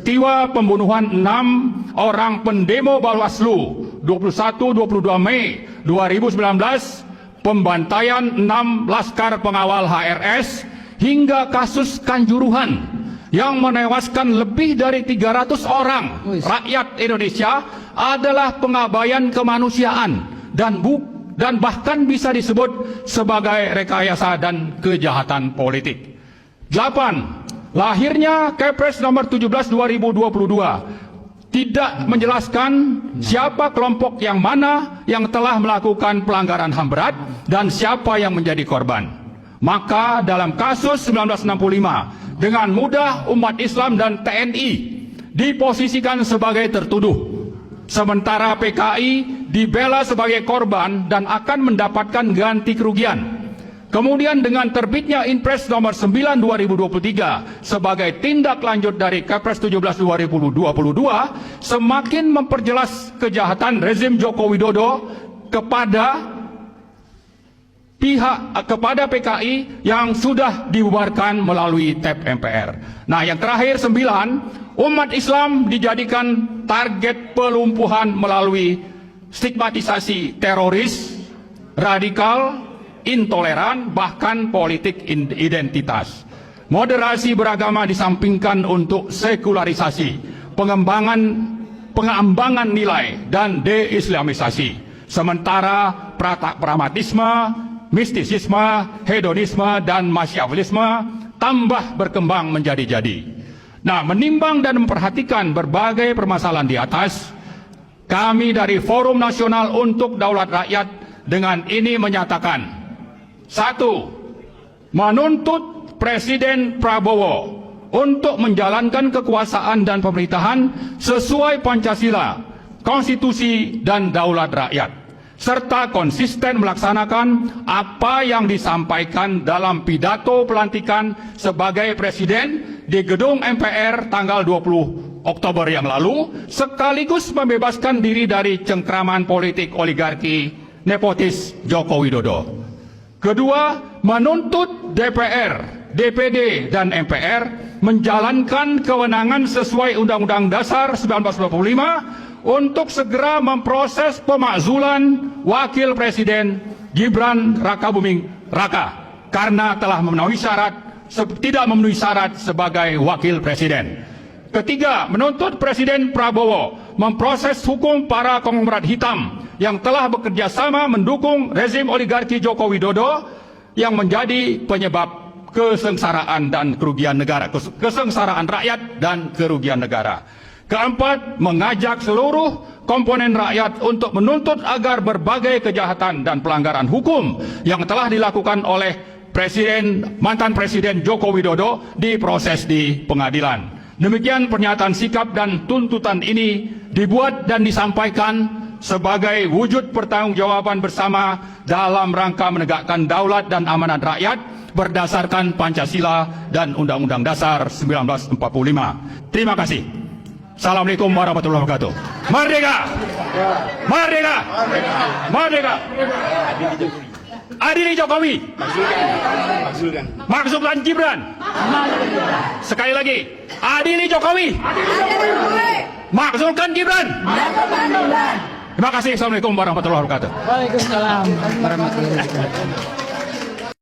peristiwa pembunuhan 6 orang pendemo Bawaslu 21-22 Mei 2019, pembantaian 6 laskar pengawal HRS, hingga kasus Kanjuruhan yang menewaskan lebih dari 300 orang rakyat Indonesia adalah pengabaian kemanusiaan dan bahkan bisa disebut sebagai rekayasa dan kejahatan politik. 8. Lahirnya Kepres nomor 17 2022 tidak menjelaskan siapa kelompok yang mana yang telah melakukan pelanggaran HAM berat dan siapa yang menjadi korban. Maka dalam kasus 1965 dengan mudah umat Islam dan TNI diposisikan sebagai tertuduh, sementara PKI dibela sebagai korban dan akan mendapatkan ganti kerugian. Kemudian dengan terbitnya Inpres nomor 9 2023 sebagai tindak lanjut dari Kepres 17 2022 semakin memperjelas kejahatan rezim Joko Widodo kepada PKI yang sudah dibubarkan melalui TAP MPR. Nah, yang terakhir 9, umat Islam dijadikan target pelumpuhan melalui stigmatisasi teroris, radikal, intoleran, bahkan politik identitas. Moderasi beragama disampingkan untuk sekularisasi, pengembangan nilai, dan deislamisasi. Sementara pragmatisme, mistisisme, hedonisme, dan masyawilisme tambah berkembang menjadi-jadi. Nah, menimbang dan memperhatikan berbagai permasalahan di atas, kami dari Forum Nasional untuk Daulat Rakyat dengan ini menyatakan: 1. Menuntut Presiden Prabowo untuk menjalankan kekuasaan dan pemerintahan sesuai Pancasila, Konstitusi, dan Daulat Rakyat, serta konsisten melaksanakan apa yang disampaikan dalam pidato pelantikan sebagai Presiden di Gedung MPR tanggal 20 Oktober yang lalu, sekaligus membebaskan diri dari cengkraman politik oligarki nepotis Joko Widodo. Kedua, menuntut DPR, DPD, dan MPR menjalankan kewenangan sesuai Undang-Undang Dasar 1945 untuk segera memproses pemakzulan Wakil Presiden Gibran Rakabuming Raka karena telah tidak memenuhi syarat sebagai Wakil Presiden. Ketiga, menuntut Presiden Prabowo memproses hukum para konglomerat hitam yang telah bekerja sama mendukung rezim oligarki Joko Widodo yang menjadi penyebab kesengsaraan dan kerugian negara, kesengsaraan rakyat dan kerugian negara. Keempat, mengajak seluruh komponen rakyat untuk menuntut agar berbagai kejahatan dan pelanggaran hukum yang telah dilakukan oleh mantan Presiden Joko Widodo diproses di pengadilan. Demikian pernyataan sikap dan tuntutan ini dibuat dan disampaikan sebagai wujud pertanggungjawaban bersama dalam rangka menegakkan daulat dan amanat rakyat berdasarkan Pancasila dan Undang-Undang Dasar 1945. Terima kasih. Assalamualaikum warahmatullahi wabarakatuh. Merdeka! Merdeka! Merdeka! Adili Jokowi. Maksudkan Gibran. Sekali lagi, adili Jokowi. Maksudkan Gibran. Terima kasih. Assalamualaikum warahmatullahi wabarakatuh. Waalaikumsalam warahmatullahi wabarakatuh.